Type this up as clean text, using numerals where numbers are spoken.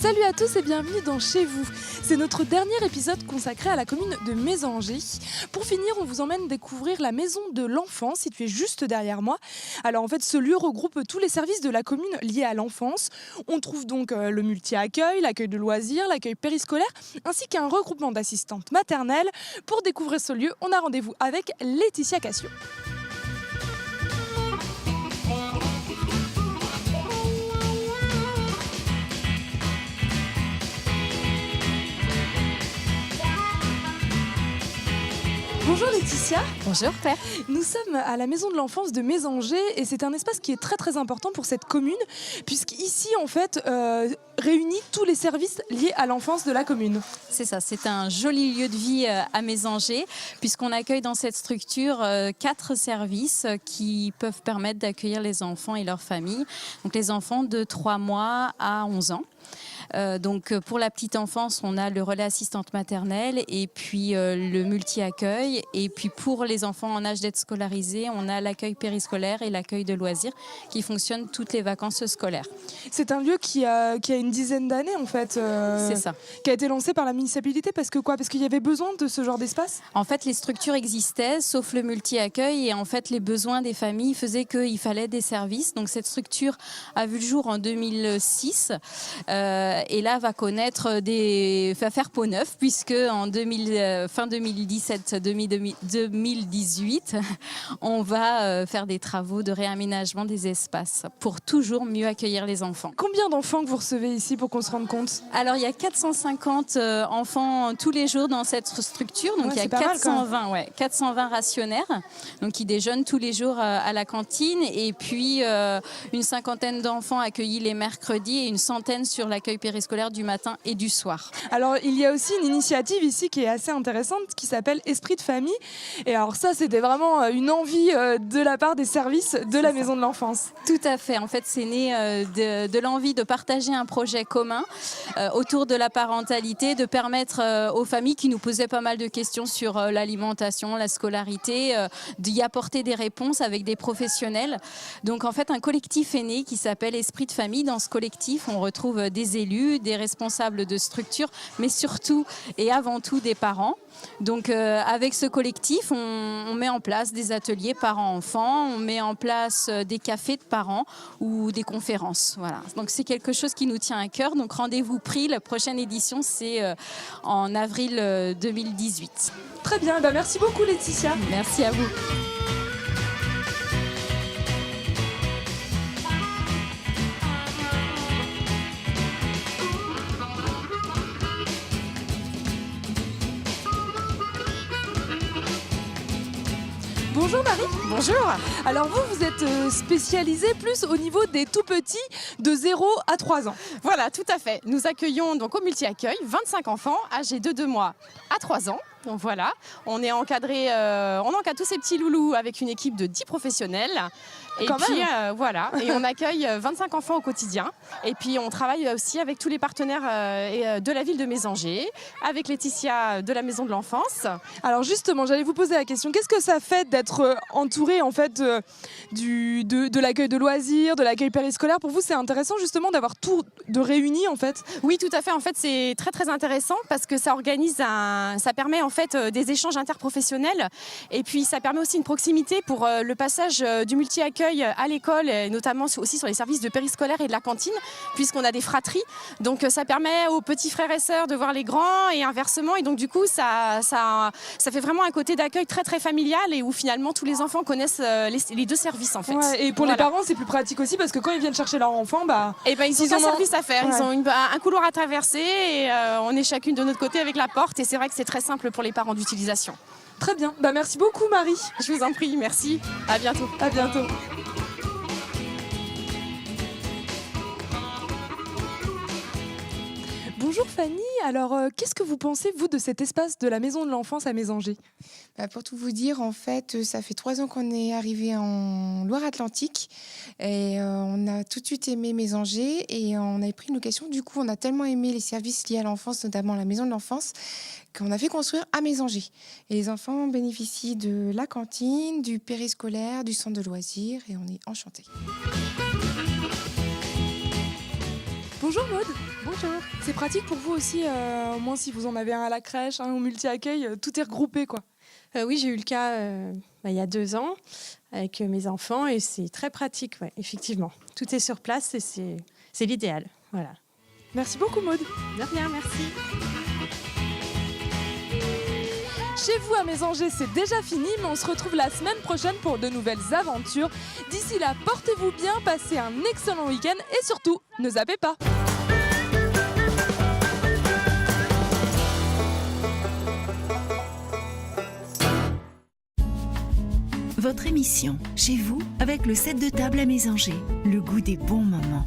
Salut à tous et bienvenue dans Chez vous. C'est notre dernier épisode consacré à la commune de Mézanger. Pour finir, on vous emmène découvrir la maison de l'enfant située juste derrière moi. Alors en fait, ce lieu regroupe tous les services de la commune liés à l'enfance. On trouve donc le multi-accueil, l'accueil de loisirs, l'accueil périscolaire, ainsi qu'un regroupement d'assistantes maternelles. Pour découvrir ce lieu, on a rendez-vous avec Laetitia Cassio. Bonjour Laetitia. Bonjour Père. Nous sommes à la maison de l'enfance de Mézanger et c'est un espace qui est très très important pour cette commune puisqu'ici en fait réunit tous les services liés à l'enfance de la commune. C'est ça, c'est un joli lieu de vie à Mézanger puisqu'on accueille dans cette structure 4 services qui peuvent permettre d'accueillir les enfants et leurs familles. Donc les enfants de 3 mois à 11 ans. Donc pour la petite enfance, on a le relais assistante maternelle et puis le multi-accueil. Et puis pour les enfants en âge d'être scolarisés, on a l'accueil périscolaire et l'accueil de loisirs qui fonctionnent toutes les vacances scolaires. C'est un lieu qui a une dizaine d'années en fait. C'est ça. Qui a été lancé par la municipalité parce qu'il y avait besoin de ce genre d'espace. En fait, les structures existaient, sauf le multi-accueil. Et en fait, les besoins des familles faisaient qu'il fallait des services. Donc cette structure a vu le jour en 2006. Et là va faire peau neuve puisque en fin 2017-2018, on va faire des travaux de réaménagement des espaces pour toujours mieux accueillir les enfants. Combien d'enfants que vous recevez ici pour qu'on se rende compte ? Alors il y a 450 enfants tous les jours dans cette structure, donc il y a 420 rationnaires donc qui déjeunent tous les jours à la cantine et puis une cinquantaine d'enfants accueillis les mercredis et une centaine sur l'accueil périscolaire du matin et du soir. Alors il y a aussi une initiative ici qui est assez intéressante qui s'appelle Esprit de famille et alors ça c'était vraiment une envie de la part des services de la maison de l'enfance. Tout à fait, en fait c'est né de l'envie de partager un projet commun autour de la parentalité, de permettre aux familles qui nous posaient pas mal de questions sur l'alimentation, la scolarité, d'y apporter des réponses avec des professionnels. Donc en fait un collectif est né qui s'appelle Esprit de famille. Dans ce collectif on retrouve des élus, des responsables de structures, mais surtout et avant tout des parents. Donc avec ce collectif, on met en place des ateliers parents-enfants, on met en place des cafés de parents ou des conférences. Voilà. Donc c'est quelque chose qui nous tient à cœur. Donc rendez-vous pris, la prochaine édition c'est en avril 2018. Très bien, merci beaucoup Laetitia. Merci à vous. Bonjour Marie. Bonjour. Alors vous êtes spécialisée plus au niveau des tout petits de 0 à 3 ans. Voilà, tout à fait. Nous accueillons donc au multi-accueil 25 enfants âgés de 2 mois à 3 ans. Donc voilà, on est encadré, on encadre tous ces petits loulous avec une équipe de 10 professionnels. Et puis voilà, et on accueille 25 enfants au quotidien. Et puis on travaille aussi avec tous les partenaires de la ville de Mézanger, avec Laetitia de la Maison de l'Enfance. Alors justement, j'allais vous poser la question, qu'est-ce que ça fait d'être entouré en fait de l'accueil de loisirs, de l'accueil périscolaire ? Pour vous, c'est intéressant justement d'avoir tout de réuni en fait ? Oui, tout à fait. En fait, c'est très très intéressant parce que ça permet en fait des échanges interprofessionnels et puis ça permet aussi une proximité pour le passage du multi-accueil à l'école et notamment aussi sur les services de périscolaire et de la cantine puisqu'on a des fratries. Donc ça permet aux petits frères et sœurs de voir les grands et inversement et donc du coup ça fait vraiment un côté d'accueil très très familial et où finalement tous les enfants connaissent les deux services en fait. Ouais, et pour les parents c'est plus pratique aussi parce que quand ils viennent chercher leur enfant ils ont un service à faire, ils ont un couloir à traverser et on est chacune de notre côté avec la porte et c'est vrai que c'est très simple pour les parents d'utilisation. Très bien, merci beaucoup Marie. Je vous en prie, merci. À bientôt. À bientôt. Bonjour Fanny, alors qu'est-ce que vous pensez vous de cet espace de la maison de l'enfance à Mézanger ? Pour tout vous dire, en fait, ça fait 3 ans qu'on est arrivé en Loire-Atlantique et on a tout de suite aimé Mézanger et on avait pris une location. Du coup, on a tellement aimé les services liés à l'enfance, notamment la maison de l'enfance, qu'on a fait construire à Mézanger. Et les enfants bénéficient de la cantine, du périscolaire, du centre de loisirs et on est enchantés. Bonjour Maud. Bonjour. C'est pratique pour vous aussi, au moins si vous en avez un à la crèche, un au multi-accueil, tout est regroupé quoi. Oui, j'ai eu le cas il y a 2 ans avec mes enfants et c'est très pratique, ouais, effectivement. Tout est sur place et c'est l'idéal. Voilà. Merci beaucoup Maud. De rien, merci. Chez vous à Mésanger, c'est déjà fini, mais on se retrouve la semaine prochaine pour de nouvelles aventures. D'ici là, portez-vous bien, passez un excellent week-end et surtout, ne zappez pas. Votre émission Chez vous avec le set de table à Mésanger, le goût des bons moments.